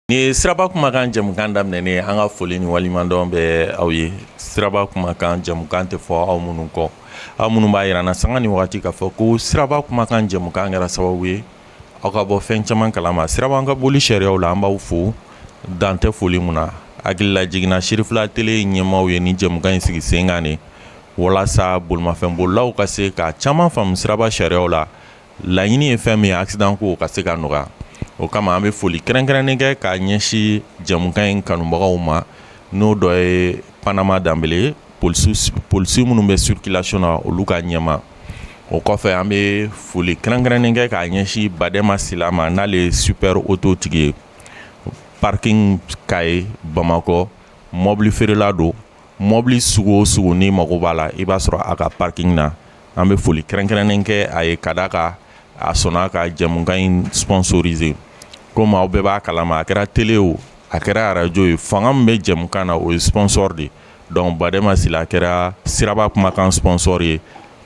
Ni siraba kumakan jamukan daminɛ an ka foli ni walimadɔn bɛ aw ye. Siraba kumakan jamukan tɛ fɔ aw minnu kɔ. Aw minnu b'a yirana sanga ni wagati k'a fɔ ko siraba kumakan jamukan kɛra sababu ye aw ka bɔ fɛn caman kalama. Siraba an ka boli sariyaw la an b'aw fo dan tɛ foli mun na. Hakilila jiginna Sirifila tele ɲɛmaaw ye ni jamukan in sigi sen kan ne walasa bolimafɛnbolilaw ka se ka caman faamu siraba sariyaw la. Laɲini ye fɛn min ye accident ko ka se ka nɔgɔya. O kama an bɛ foli kɛrɛnkɛrɛnnen kɛ k'a ɲɛsin jamukan in kanubagaw ma n'o dɔ ye Panama Danbele polisi minnu bɛ circulation na olu ka ɲɛma. O kɔfɛ an bɛ foli kɛrɛnkɛrɛnnen kɛ k'a ɲɛsin Badɛma Sila ma n'ale ye super auto tigi ye. Parking Kaye Bamakɔ mobili feerela don. Mobili sugu o sugu ni mago b'a la i b'a sɔrɔ a ka parking na. An bɛ foli kɛrɛnkɛrɛnnen kɛ a ye ka d'a kan a sɔnna ka jamukan in sponsoriser. Komi aw bɛɛ b'a kalama a kɛra télé o a kɛra radio ye fanga min bɛ jamukan na o ye sponsor de. Donc Badɛma Sila kɛra siraba kumakan sponsor ye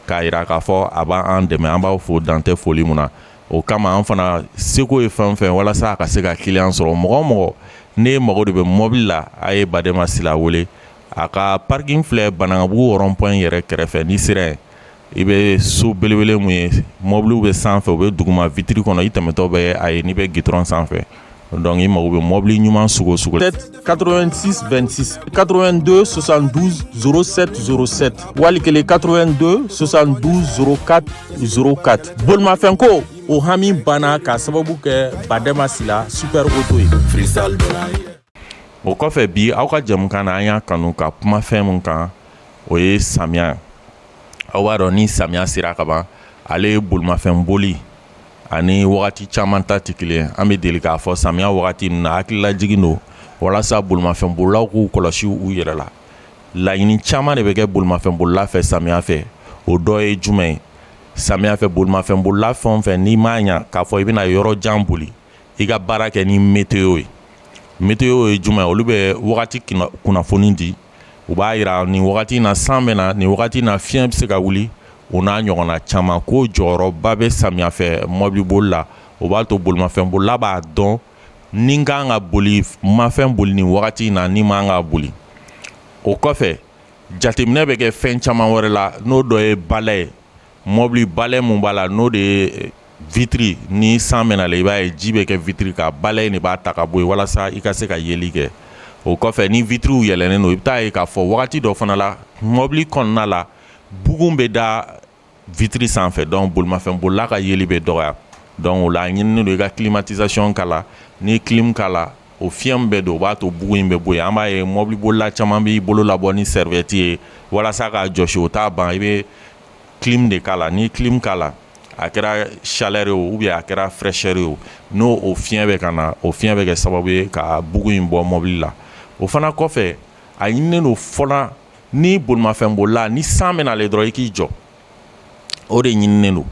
k'a yira k'a fɔ a b'an dɛmɛ an b'aw fo dan tɛ foli mun na. O kama an fana seko ye fɛn fɛn walasa a ka se ka client sɔrɔ mɔgɔ o mɔgɔ ne mago de bɛ mobile la a ye Badɛma Sila wele. A ka parking filɛ Banankabugu rond-point yɛrɛ kɛrɛfɛ ni sera yen i bɛ so belebele mun ye mobiliw bɛ sanfɛ u bɛ duguma vitre kɔnɔ i tɛmɛtɔ bɛ a ye n'i bɛ gitron sanfɛ. Donc i mago bɛ mobili ɲuman sugu o sugu la. 86 26 82 72 07 07 wali kelen 82 72 04 04. Bolimafɛnko o hami banna k'a sababu kɛ Badɛma Sila super auto ye. O kɔfɛ bi aw ka jamukan na an y'a kanu ka kuma fɛn mun kan o ye samiya. Aw b'a dɔn ni samiya sera ka ban ale ye bolimafɛn boli ani wagati caman ta tɛ kelen. An bɛ deli k'a fɔ samiya wagati ninnu na hakililajigin don walasa bolimafɛnbolilaw k'u kɔlɔsi u yɛrɛ la. Laɲini caman de bɛ kɛ bolimafɛnbolila fɛ samiya fɛ o dɔ ye jumɛn ye. Samiya fɛ bolimafɛnbolila fɛn o fɛn n'i m'a ɲa k'a fɔ i bɛna yɔrɔ jan boli i ka baara kɛ ni météo ye. Météo ye jumɛn ye olu bɛ wagati kunnafoni di. U b'a yira nin wagati in na san bɛ na nin wagati in na fiɲɛ bɛ se ka wuli o n'a ɲɔgɔnna caman ko jɔyɔrɔba bɛ samiya fɛ mobili boli la. O b'a to bolimafɛnbolila b'a dɔn ni n kan ka boli mafɛn boli nin wagati in na ni man ka boli. O kɔfɛ jateminɛ bɛ kɛ fɛn caman wɛrɛ la n'o dɔ ye balai ye. Mobili balai mun b'a la n'o de ye vitre ni san bɛ na la i b'a ye ji bɛ kɛ vitre kan balai de b'a ta ka bɔ yen walasa i ka se ka yeli kɛ. O kɔfɛ ni vitriw yɛlɛnnen don i bɛ taa ye k'a fɔ wagati dɔ fana la mobili kɔnɔna la bugun bɛ da vitre sanfɛ donc bolimafɛnbolila ka yeli bɛ dɔgɔya. Donc o la a ɲininen don i ka climatisation k'a la ni clim k'a la o fiɲɛ min bɛ don o b'a to bugun in bɛ bɔ yen. An b'a ye mobili bolila caman b'i bolo labɔ ni serviette ye walasa k'a jɔsi o t'a ban i bɛ clim de k'a la ni clim k'a la a kɛra chaleur ye o ou bien a kɛra fraîcheur ye o n'o o fiɲɛ bɛ ka na o fiɲɛ bɛ kɛ sababu ye ka bugun in bɔ mobili la. O fana kɔfɛ a ɲininen don fɔlɔ ni bolimafɛnbolila ni san bɛ nalen dɔrɔn i k'i jɔ. O de ɲininen don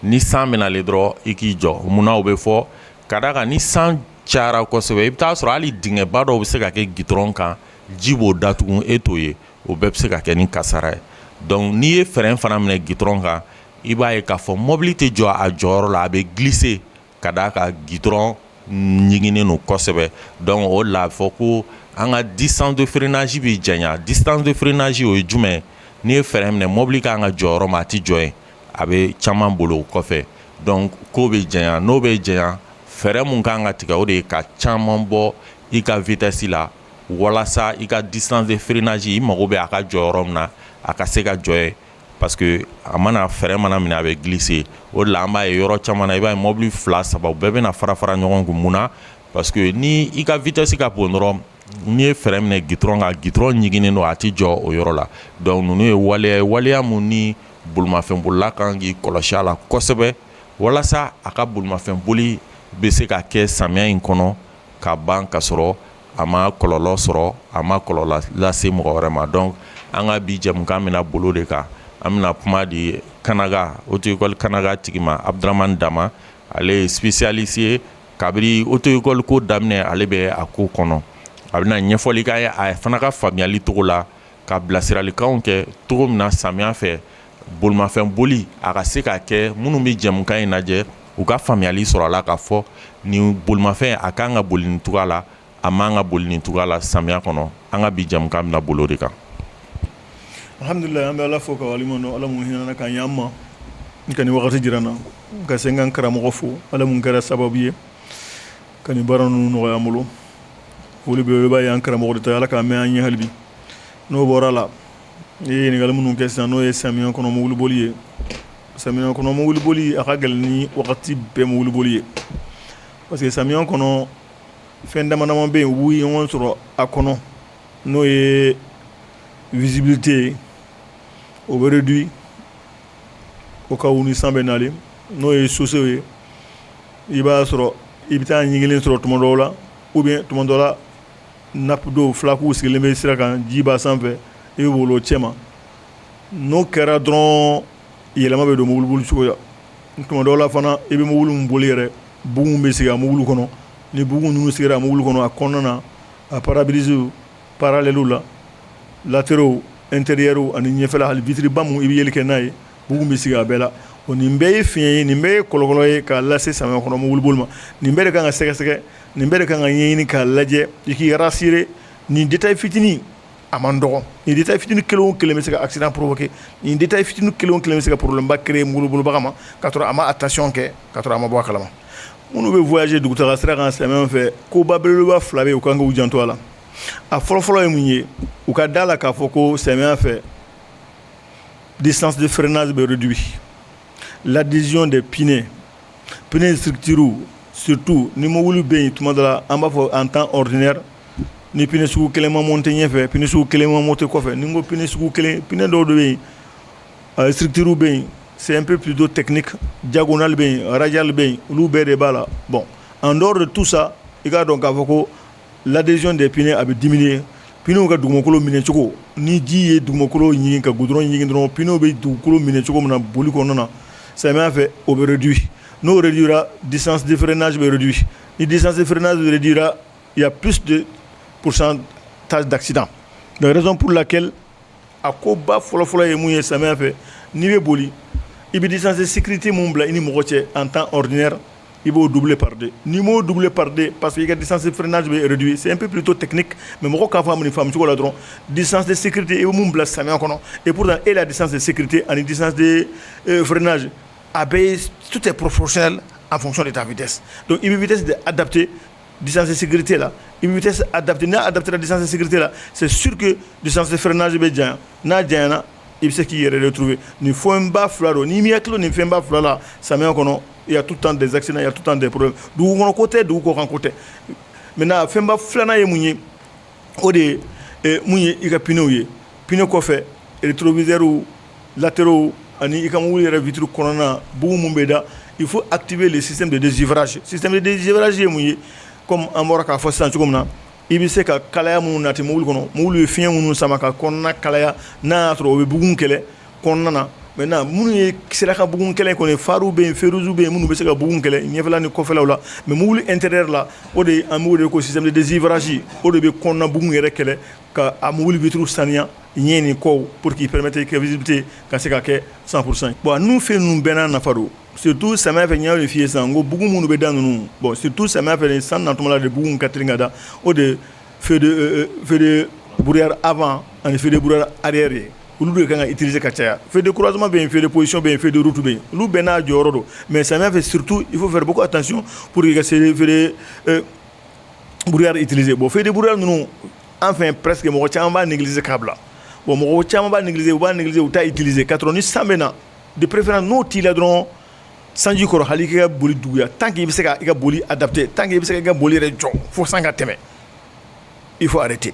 ni san bɛ nalen dɔrɔn i k'i jɔ. Munna o bɛ fɔ ka d'a kan ni san cayara kosɛbɛ i bɛ taa sɔrɔ hali dingɛba dɔw bɛ se ka kɛ gitɔrɔn kan ji b'o datugu e t'o ye o bɛɛ bɛ se ka kɛ ni kasara ye. Donc n'i ye frein fana minɛ gitɔrɔn kan i b'a ye k'a fɔ mobili tɛ jɔ a jɔyɔrɔ la a bɛ glisser ka d'a kan gitɔrɔn ɲiginnen don kosɛbɛ. Donc o la a fɔ ko an ka distance de freinage bɛ janya. Distance de freinage o ye jumɛn ye n'i ye frein minɛ mobili kan ka jɔ yɔrɔ min a tɛ jɔ yen a bɛ caman bolo o kɔfɛ. Donc ko bɛ janya n'o bɛ janya fɛɛrɛ mun kan ka tigɛ o de ye ka caman bɔ i ka vitesse la walasa i ka distance de freinage i mago bɛ a ka jɔ yɔrɔ min na a ka se ka jɔ yen. Parce que a mana fɛrɛ mana minɛ a bɛ glisser o de la an b'a ye yɔrɔ caman na i b'a ye mobili fila saba u bɛɛ bɛna fara fara ɲɔgɔn kun. Munna parce que ni i ka vitesse ka bon dɔrɔn n'i ye fɛrɛ minɛ gitɔrɔn kan gitɔrɔn ɲiginnen don a tɛ jɔ o yɔrɔ la. Donc ninnu ye waleya mun ni bolimafɛnbolila kan k'i kɔlɔsi a la kosɛbɛ walasa a ka bolimafɛnboli bɛ se ka kɛ samiya in kɔnɔ ka ban ka sɔrɔ a ma kɔlɔlɔ sɔrɔ a ma kɔlɔlɔ lase mɔgɔ wɛrɛ ma. Donc an ka bi jɛmukan bɛna bolo de kan. An bɛna kuma di Kanaga auto école Kanaga tigi ma Abdramane Dama ale ye spécialiste ye kabiri auto école ko daminɛ ale bɛ a ko kɔnɔ. A bɛna ɲɛfɔli k'a ye a fana ka faamuyali cogo la ka bilasiralikanw kɛ cogo min na samiya fɛ bolimafɛn boli a ka se ka kɛ minnu bɛ jɛmukan in lajɛ u ka faamuyali sɔrɔ a la k'a fɔ ni bolimafɛn a kan ka boli nin cogoya la a man ka boli nin cogoya la samiya kɔnɔ an ka bi jamukan bɛna bolo de kan. Alhamdulillah, an bɛ Ala fo ka waleɲuman dɔn, Ala mun hinɛna k'an y'an ma ka nin wagati jira n na ka se n ka n karamɔgɔ fo, Ala mun kɛra sababu ye ka nin baara ninnu nɔgɔya an bolo. Foli belebeleba ye an karamɔgɔ de ta, Ala k'a mɛn an ɲɛ hali bi. N'o bɔra la i ye ɲininkali minnu kɛ sisan n'o ye samiya kɔnɔ mobiliboli ye. Samiya kɔnɔ mobiliboli a ka gɛlɛn ni wagati bɛɛ mobiliboli ye parce que samiya kɔnɔ fɛn dama dama bɛ yen u b'u ɲɔgɔn sɔrɔ a kɔnɔ n'o ye visibilité ye o bɛ réduit o ka wu ni san bɛ nalen n'o ye sosew ye i b'a sɔrɔ i bɛ taa ɲigilen sɔrɔ tuma dɔw la ou bien tuma dɔw la nappe dɔw flaques sigilen bɛ sira kan ji b'a sanfɛ i bɛ boli o cɛ ma n'o kɛra dɔrɔn yɛlɛma bɛ don mobiliboli cogo la tuma dɔw la fana i bɛ mobili min boli yɛrɛ bugun bɛ sigi a mobili kɔnɔ ni bugun ninnu sigira a mobili kɔnɔ a kɔnɔna na a pare-brise parallèles la latéraux intérieurs ani ɲɛfɛla hali vitre ba mun i bɛ yeli kɛ n'a ye bugun bɛ sigi a bɛɛ la o nin bɛɛ ye fiɲɛ ye nin bɛɛ ye kɔlɔlɔ ye k'a lase samiya kɔnɔ mobiliboli ma nin bɛɛ de kan ka sɛgɛsɛgɛ nin bɛɛ de kan ka ɲɛɲini k'a lajɛ i k'i rassurer nin détail fitinin a man dɔgɔ nin détail fitinin kelen o kelen bɛ se ka accident provoquer nin détail fitinin kelen o kelen bɛ se ka problème ba créer mobilibolibaga ma ka sɔrɔ a ma attention kɛ ka sɔrɔ a ma bɔ a kalama minnu bɛ voyager dugutaga sira kan samiya fɛ koba belebeleba fila bɛ yen u kan k'u janto a la a fɔlɔfɔlɔ ye mun ye u ka da la k'a fɔ ko samiya fɛ distance de freinage bɛ réduit l'adhésion des pneus structure surtout ni mobili bɛ yen tuma dɔ la an b'a fɔ en temps ordinaire ni pneu sugu kelen ma monter ɲɛfɛ pneu sugu kelen ma monter kɔfɛ ni n ko pneu sugu kelen pneu dɔw de bɛ yen structure bɛ yen c'est un peu plutôt technique diagonale bɛ yen radial bɛ yen olu bɛɛ de b'a la bon en dehors de tout ça i k'a dɔn k'a fɔ ko l'adhésion des pneus a bɛ diminuer pneus ka dugumakolo minɛ cogo ni ji ye dugumakolo ɲigin ka goudron ɲigin dɔrɔn pneus bɛ dugukolo minɛ cogo min na boli kɔnɔna na samiya fɛ o bɛ réduit n'o réduira distance de freinage bɛ réduit ni distance de freinage réduira il y a plus de pourcentage d'accident la raison pour laquelle a ko ba fɔlɔfɔlɔ ye mun ye samiya fɛ n'i bɛ boli i bɛ distance de sécurité mun bila i ni mɔgɔ cɛ en temps ordinaire i b'o doubler par deux n'i m'o doubler par deux parce que i ka distance de freinage bɛ réduit c'est un peu plutôt technique mais mɔgɔ k'a faamu nin faamu cogo la dɔrɔn distance de sécurité i bɛ mun bila samiya kɔnɔ et pourtant et la distance de sécurité ani distance de freinage a bɛɛ tout est proportionnel en fonction de ta vitesse donc i bɛ vitesse de adapter distance de sécurité là i bɛ vitesse adapter n'a adapté la distance de sécurité là c'est sûr que distance de freinage bɛ janya n'a janyana i bɛ se k'i yɛrɛ retrouver nin fɛnba fila don n'i m'i hakili nin fɛnba fila la samiya kɔnɔ il y a tout le temps des accidents il y a tout le temps des problèmes dugu kɔnɔ ko tɛ dugu kɔkan ko tɛ maintenant fɛnba filanan ye mun ye o de ye mun ye i ka pneus ye pneu kɔfɛ rétroviseurs latéraux ani i ka mobili yɛrɛ vitre kɔnɔna bugun mun bɛ da il faut activer le système de désgivrage système de désgivrage ye mun ye comme an bɔra k'a fɔ sisan cogo min na i bɛ se ka kalaya minnu nati mobili kɔnɔ mobili ye fiɲɛ minnu sama ka kɔnɔna kalaya n'a y'a sɔrɔ o bɛ bugun kɛlɛ kɔnɔna na maintenant minnu ye sira ka bugun kɛlɛ kɔni faruw bɛ yen feruziw bɛ yen minnu bɛ se ka bugun kɛlɛ ɲɛfɛla ni kɔfɛlaw la mais mobili intérieur la o de an b'o de ko système de désgivrage o de bɛ kɔnɔna bugun yɛrɛ kɛlɛ ka a mobili vitre saniya ɲɛ ni kɔw pour qu'il permette que visibilité ka se ka kɛ 100% bon ninnu fɛn ninnu bɛɛ n'a nafa don surtout samiya fɛ n y'a f'i ye sisan n ko bugun minnu bɛ da ninnu bon surtout samiya fɛ san natuma la de bugun ka teli ka da o de feu de brouillard avant ani feu de brouillard arrière ye olu de kan ka utiliser ka caya feu de croisement bɛ yen feu de position bɛ yen feu de route bɛ yen olu bɛɛ n'a jɔyɔrɔ don mais samiya fɛ surtout il faut faire beaucoup attention pour que feu de brouillard utiliser bon feu de brouillard ninnu an fɛ presque mɔgɔ caman b'a négliger k'a bila bon mɔgɔ caman b'a négliger u t'a utiliser ka sɔrɔ ni san bɛ na de préférence n'o t'i la dɔrɔn sanji kɔrɔ hali k'i ka boli duguya tant que i bɛ se ka i ka boli adapter tant que i bɛ se ka i ka boli yɛrɛ jɔ fo san ka tɛmɛ il faut arrêter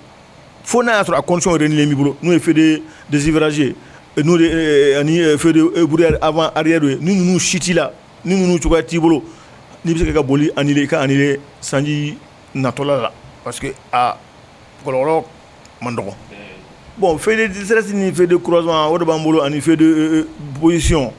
fo n'a y'a sɔrɔ a condition réunies b'i bolo n'o ye feu de désgivrage ye n'o de ani feu de brouillard avant arrière ye ni ninnu si t'i la ni ninnu cogoya t'i bolo n'i bɛ se ka i ka boli annuler i ka annuler sanji natɔla la parce que a kɔlɔlɔ man dɔgɔ bon feu de distress ni feu de croisement o de b'an bolo ani feu de position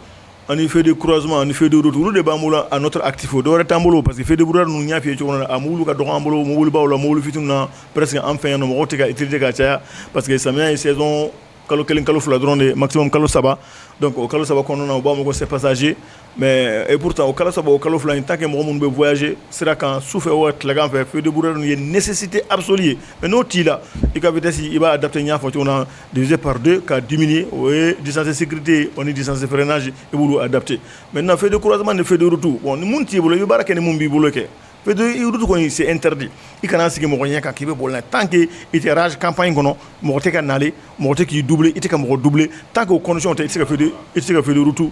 ani feu de croisement ani feu de route olu de b'an bolo à notre actif o dɔwɛrɛ t'an bolo parce que feu de brouillard ninnu n y'a f'i ye cogo min na a mobili ka dɔgɔ an bolo mobilibaw la mobili fitininw na presque an fɛ yan nɔ mɔgɔw tɛ ka utiliser ka caya parce que samiya ye saison kalo kelen kalo fila dɔrɔn de maximum kalo saba donc o kalo saba kɔnɔna na u b'a fɔ ko c'est passager mais et pourtant o kalo saba o kalo fila in tant que mɔgɔ minnu bɛ voyager sira kan sufɛ o tilegan fɛ feu de brouillard ye nécessité absolue ye mais n'o t'i la i ka vitesse i b'a adapter n y'a fɔ cogo min na divisé par 2 ka diminuer o ye distance de sécurité o ni distance de freinage i b'olu adapter maintenant feu de croisement ni feu de route bon ni mun t'i bolo i bɛ baara kɛ ni mun b'i bolo kɛ feu de route kɔni c'est interdit i kana sigi mɔgɔ ɲɛ kan k'i bɛ boli n'a ye tant que i tɛ rage campagne kɔnɔ mɔgɔ tɛ ka nale mɔgɔ tɛ k'i doubler i tɛ ka mɔgɔ doubler tant que o condition tɛ i tɛ se ka feu de route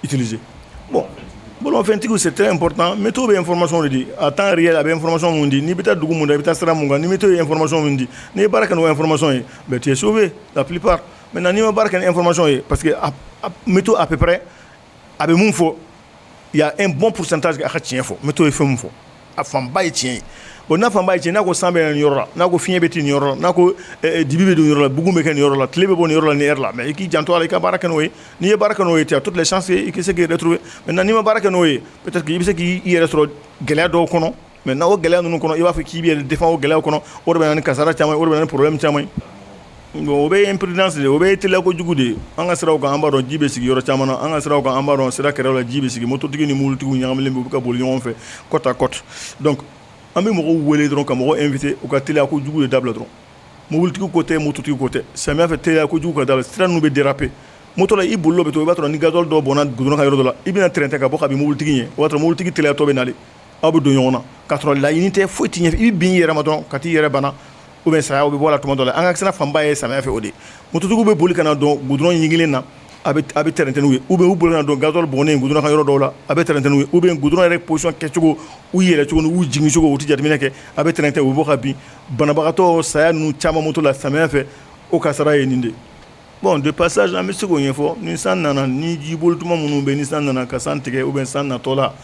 utiliser bon bolomafɛntigiw c'est très important météo bɛ information de di à temps réel a bɛ information mun di n'i bɛ taa dugu mun na i bɛ taa sira mun kan ni météo ye information mun di n'i ye baara kɛ n'o information ye ben tu es sauvé la plupart maintenant n'i ma baara kɛ ni information ye parce que météo à peu près a bɛ mun fɔ il y a un bon pourcentage a ka tiɲɛ fɔ météo ye fɛn mun fɔ a fanba ye tiɲɛ ye bon n'a fanba ye tiɲɛ n'a ko san bɛ nin yɔrɔ la n'a ko fiɲɛ bɛ ten nin yɔrɔ la n'a ko dibi bɛ don nin yɔrɔ la bugun bɛ kɛ nin yɔrɔ la tile bɛ bɔ nin yɔrɔ la nin heure la mais i k'i janto a la i ka baara kɛ n'o ye n'i ye baara kɛ n'o ye tu as toutes les chances i k'i se k'i retrouver maintenant n'i ma baara kɛ n'o ye peut-être que i bɛ se k'i yɛrɛ sɔrɔ gɛlɛya dɔw kɔnɔ maintenant o gɛlɛya ninnu kɔnɔ i b'a fɔ k'i b'i yɛrɛ défend o gɛlɛyaw kɔnɔ o de bɛ na ni kasara caman ye o de bɛ na ni problème caman ye bon o bɛ imprudence de o bɛ teliya kojugu de an ka siraw kan an b'a dɔn ji bɛ sigi yɔrɔ caman na an ka siraw kan an b'a dɔn sira kɛrɛw la ji bɛ sigi mototigi ni mobilitigiw ɲagaminen bɛ u bɛ ka boli ɲɔgɔn fɛ côte à côte donc an bɛ mɔgɔw wele dɔrɔn ka mɔgɔw invité u ka teliya kojugu de dabila dɔrɔn mobilitigi ko tɛ mototigi ko tɛ samiya fɛ teliya kojugu ka dabila sira ninnu bɛ déraper moto la i bolilo bɛ to i b'a sɔrɔ ni gasoil dɔ bɔnna goudron kan yɔrɔ dɔ la i bɛna tɛrɛntɛ ka bɔ ka bin mobilitigi ɲɛ o b'a sɔrɔ mobilitigi teliyatɔ bɛ nale aw bɛ don ɲɔgɔn na k'a sɔrɔ laɲini tɛ foyi t'i ɲɛ i bɛ bin i yɛrɛ ma dɔrɔn ka t'i yɛrɛ bana ou bien saya o bɛ bɔ a la tuma dɔ la an ka sira fanba ye samiya fɛ o de mototigiw bɛ boli ka na dɔn goudron ɲigilen na a bɛ tɛrɛntɛ n'u ye ou bien u boli ka na dɔn gasoil bɔnnen goudron kan yɔrɔ dɔw la a bɛ tɛrɛntɛ n'u ye ou bien goudron yɛrɛ position kɛcogo u yɛrɛ cogo ni u jigin cogo u tɛ jateminɛ kɛ a bɛ tɛrɛntɛ u bɛ bɔ ka bin banabagatɔ saya ninnu caman moto la samiya fɛ o kasara ye nin de bon de passage an bɛ se k'o ɲɛfɔ ni san nana ni jibolituma minnu bɛ ni san nana ka san tigɛ ou bien san natɔ la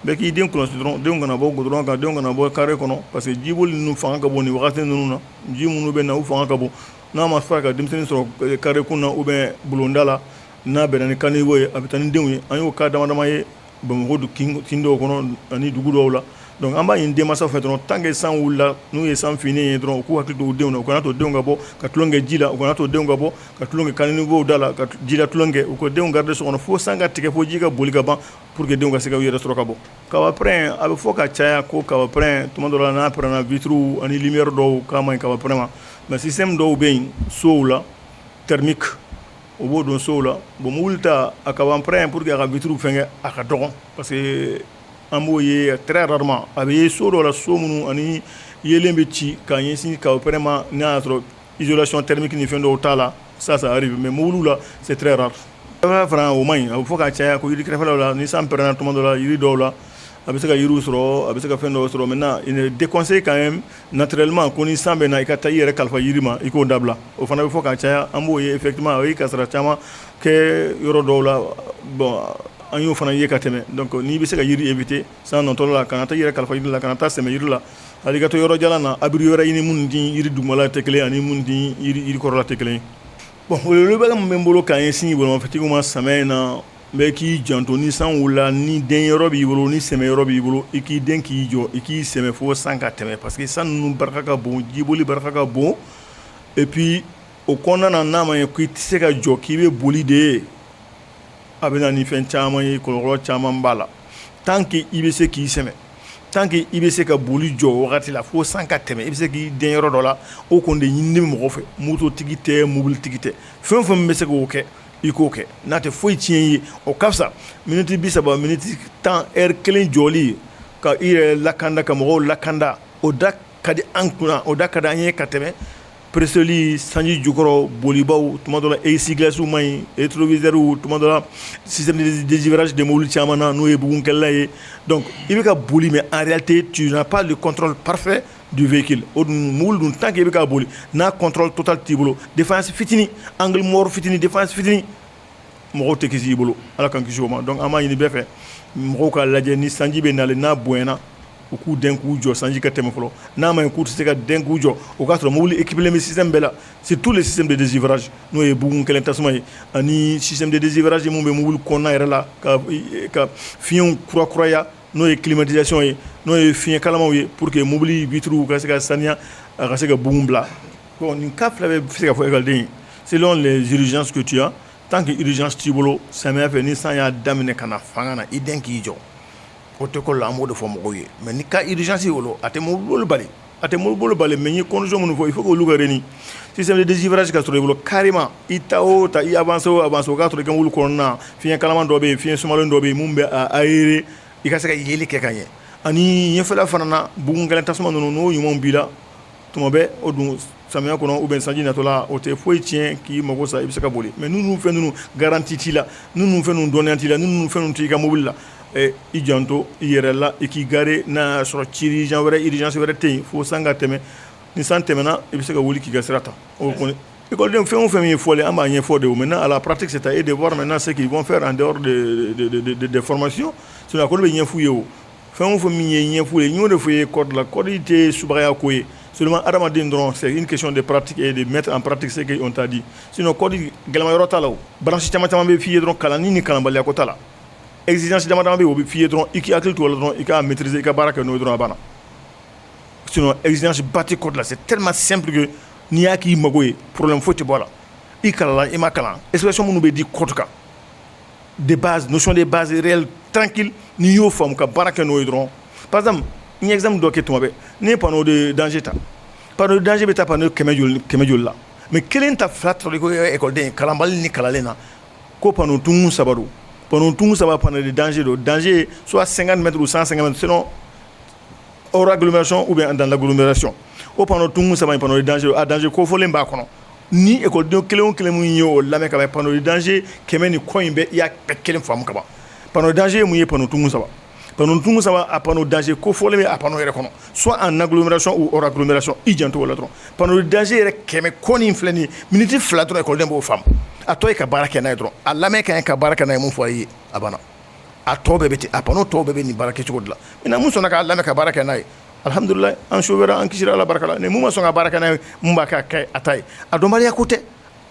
bɛɛ k'i den kɔlɔsi dɔrɔn denw kana bɔ goudron kan denw kana bɔ carré kɔnɔ parce que jiboli ninnu fanga ka bon nin wagati ninnu na ji minnu bɛ na u fanga ka bon n'a ma fara ka denmisɛnnin sɔrɔ carré kun na ou bien bulonda la n'a bɛnna ni caniveau ye a bɛ taa ni denw ye an y'o cas dama dama ye Bamakɔ kin dɔw kɔnɔ ani dugu dɔw la donc an b'a ɲini denmansaw fɛ dɔrɔn tant que san wulila n'u ye san finnen ye dɔrɔn u k'u hakili to u denw na u kana to denw ka bɔ ka tulon kɛ ji la u kana to denw ka bɔ ka tulon kɛ caniveau da la ka ji la tulon kɛ u ka denw garder so kɔnɔ fo san ka tigɛ fo ji ka boli ka ban pour que denw ka se ka u yɛrɛ sɔrɔ ka bɔ kabapɛrɛn a bɛ fɔ ka caya ko kabapɛrɛn tuma dɔ la n'a pɛrɛnna vitre ani lumière dɔw k'a man ɲi kabapɛrɛn ma mais système dɔw bɛ yen sow la thermique o b'o don sow la bon mobili ta a kabapɛrɛn pour que a ka vitre fɛnkɛ a ka dɔgɔn parce que an b'o ye très rarement a bɛ ye so dɔ la so minnu ani yelen bɛ ci k'a ɲɛsin kabapɛrɛn ma n'a y'a sɔrɔ isolation thermique ni fɛn dɔw t'a la ça arrive mais mobiliw la c'est très rare fana o man ɲi a bɛ fɔ ka caya ko yiri kɛrɛfɛlaw la ni san pɛrɛnna tuma dɔ la yiri dɔw la a bɛ se ka yiriw sɔrɔ a bɛ se ka fɛn dɔw sɔrɔ maintenant il est déconseillé quand même naturellement ko ni san bɛ na i ka taa i yɛrɛ kalifa yiri ma i k'o dabila o fana bɛ fɔ ka caya an b'o ye effectivement o ye kasara caman kɛ yɔrɔ dɔw la bon an y'o fana ye ka tɛmɛ donc n'i bɛ se ka yiri éviter san natɔla la kana taa i yɛrɛ kalifa yiri la kana taa sɛmɛ yiri la hali i ka to yɔrɔ jalan na abiri wɛrɛ ɲini minnu ti yiri dugumala tɛ kelen ani minnu ti yiri kɔrɔla tɛ kelen bon welewele min bɛ n bolo k'a ɲɛsin bolimafɛntigiw ma samiya in na n bɛ k'i janto ni san wulila ni den yɔrɔ b'i bolo ni sɛmɛ yɔrɔ b'i bolo i k'i den k'i jɔ i k'i sɛmɛ fo san ka tɛmɛ parce que san ninnu barika ka bon jiboli barika ka bon et puis o kɔnɔna na n'a ma ɲɛ ko i tɛ se ka jɔ k'i bɛ boli de ye a bɛ na ni fɛn caman ye kɔlɔlɔ caman b'a la tant que i bɛ se k'i sɛmɛ tant que i bɛ se ka boli jɔ o wagati la fo san ka tɛmɛ i bɛ se k'i den yɔrɔ dɔ la o kɔni de ɲinini bɛ mɔgɔ fɛ mototigi tɛ mobilitigi tɛ fɛn o fɛn bɛ se k'o kɛ i k'o kɛ n'a tɛ foyi tiɲɛ i ye o ka fisa miniti 30 miniti 10 heure kelen jɔli ka i yɛrɛ lakanda ka mɔgɔw lakanda o da ka di an kunna o da ka di an ye ka tɛmɛ preseli sanji jukɔrɔ bolibaw tuma dɔ la AC glace man ɲi rétroviseur tuma dɔ la système de désivérage de mobile caman na n'o ye bugunkɛlila ye donc i bɛ ka boli mais en réalité tu n'as pas le contrôle parfait du véhicule o dun mobile dun tant que i bɛ ka boli n'a contrôle total t'i bolo défense fitini angle mort fitini défense fitini mɔgɔw tɛ kisi i bolo ala k'an kisi o ma donc an b'a ɲini bɛɛ fɛ mɔgɔw k'a lajɛ ni sanji bɛ nalen n'a bonyana u k'u den k'u jɔ sanji ka tɛmɛ fɔlɔ n'a ma ɲi k'u tɛ se ka den k'u jɔ o k'a sɔrɔ mobili équipé bɛ système bɛɛ la c'est tous les systèmes de désivérage n'o ye bugun kelen tasuma ye ani système de désivérage mun bɛ mobili kɔnɔna yɛrɛ la ka fiɲɛw kurakuraya n'o ye climatisation ye n'o ye fiɲɛ kalamaw ye pour que mobili vitres ka se ka saniya a ka se ka bugun bila bon nin cas fila bɛ se ka fɔ ekɔliden ye selon les urgences que tu as. Tant que urgence t'i bolo samiya fɛ ni san y'a daminɛ ka na fanga na i den k'i jɔ o tɛ ko la an b'o de fɔ mɔgɔw ye mais ni ka urgence y'i bolo a tɛ mobili bali mais n ye condition minnu fɔ il faut que olu ka réunir système de désgivrage ka sɔrɔ i bolo carrément i ta o ta i avance o k'a sɔrɔ i ka wuli kɔnɔna fiɲɛ kalaman dɔ bɛ yen fiɲɛ sumalen dɔ bɛ yen mun bɛ a aérer i ka se ka yeli kɛ ka ɲɛ ani ɲɛfɛla fana na bugun gɛlɛn tasuma ninnu n'o ɲumanw b'i la tuma bɛɛ o dun samiya kɔnɔ ou bien sanji natɔla o tɛ foyi tiɲɛ k'i mago sa i bɛ se ka boli mais ninnu fɛn ninnu garantie t'i la ninnu fɛn ninnu dɔnniya t'i la ninnu fɛn ninnu t'i ka mobili la i janto i yɛrɛ la i k'i gare n'a y'a sɔrɔ urgence wɛrɛ tɛ yen fo san ka tɛmɛ ni san tɛmɛna i bɛ se ka wuli k'i ka sira ta o kɔni école fɛn o fɛn min ye fɔlen an b'a ɲɛfɔ de o maintenant à la pratique c'est à eux de voir maintenant ce qu'ils vont faire en dehors de formations sinon a kɔni bɛ ɲɛ f'u ye o fɛn o fɛn min ye ɲɛ f'u ye n y'o de fɔ i ye code la code tɛ subagaya ko ye seulement adamaden dɔrɔn c'est une question de pratique et de mettre en pratique ce qu'on t'a dit sinon code gɛlɛma yɔrɔ t'a la o branche caman bɛ f'i ye dɔrɔn kalanni ni kalanbaliya ko t'a la exigence dama bɛ yen o bɛ f'i ye dɔrɔn i k'i hakili to o la dɔrɔn i k'a maîtriser i ka baara kɛ n'o ye dɔrɔn a banna sinon exigence ba tɛ code la c'est tellement simple que n'i y'a k'i mago ye problème foyi tɛ bɔ a la i kalala i ma kalan expression minnu bɛ di code kan de base notion de base réelle tranquille n'i y'o faamu ka baara kɛ n'o ye dɔrɔn par exemple n ye exemple dɔ kɛ tuma bɛɛ n'i ye panneau de danger ta panneau de danger bɛ taa panneau kɛmɛ joli la mais kelen ta fila tɔrɔ ko école kalanbali ni kalalen na ko panneau tungun saba don panneau tungun saba panneau de danger don danger soit 50 mètres ou 150 mètres sinon hors agglomération ou bien dans l'agglomération o panneau tungun saba ye panneau de danger a danger kofɔlen b'a kɔnɔ ni école kelen o kelen mun ye o lamɛn ka ban panneau de danger kɛmɛ ni kɔ in bɛɛ i y'a bɛɛ kelen faamu ka ban panneau de danger ye mun ye panneau tungun saba panneau tungun saba a panneau danger kofɔlen bɛ a panneau yɛrɛ kɔnɔ soit en agglomération ou hors agglomération i janto o la dɔrɔn panneau de danger yɛrɛ kɛmɛ kɔ nin filɛ nin ye miniti fila dɔrɔn école b'o faamu a tɔ ye ka baara kɛ n'a ye dɔrɔn a lamɛn ka ɲi ka baara kɛ n'a ye mun fɔ a ye a banna a tɔ bɛɛ bɛ ten a panneau tɔ bɛɛ bɛ nin baara kɛcogo de la maintenant mun sɔnna k'a lamɛn ka baara kɛ n'a ye alhamdulillah an sauvera an kisira ala baraka la ni mun ma sɔn ka baara kɛ n'a ye mun b'a kɛ a ta ye a dɔnbaliya ko tɛ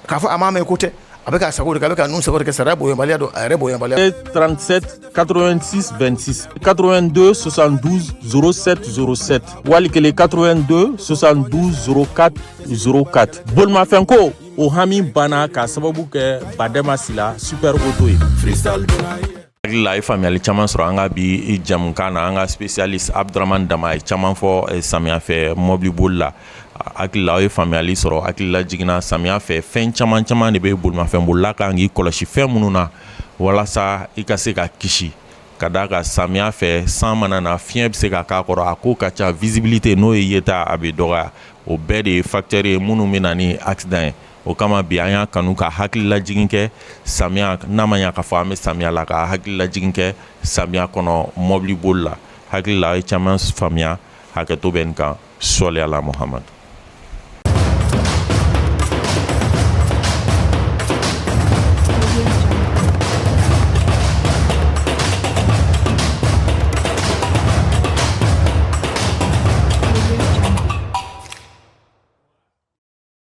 k'a fɔ a m'a mɛn ko tɛ a bɛ k'a sago de kɛ a bɛ k'a nun sago de kɛ sariya bonyanbaliya don a yɛrɛ bonyanbaliya 37 86 26 82 72 07 07 wali kelen 82 72 04 04 bolimafɛnko o hami banna k'a sababu kɛ badɛma sila super auto ye hakili la i faamuyali caman sɔrɔ an ka bi jamukan na an ka spécialiste Abdramane Dama ye caman fɔ samiya fɛ mobili boli la hakili la aw ye faamuyali sɔrɔ hakili la jiginna samiya fɛ fɛn caman de bɛ bolimafɛn bolila kan k'i kɔlɔsi fɛn minnu na walasa i ka se ka kisi ka d'a kan samiya fɛ san mana na fiɲɛ bɛ se ka k'a kɔrɔ a ko ka ca visibilité n'o ye yeta a bɛ dɔgɔya o bɛɛ de ye facteur ye minnu bɛ na ni accident ye o kama bi an y'a kanu ka hakililajigin kɛ samiya n'a ma ɲa k'a fɔ an bɛ samiya la ka hakililajigin kɛ samiya kɔnɔ mobili boli la hakili la a ye caman faamuya hakɛto bɛ nin kan sɔli ala Muhamadu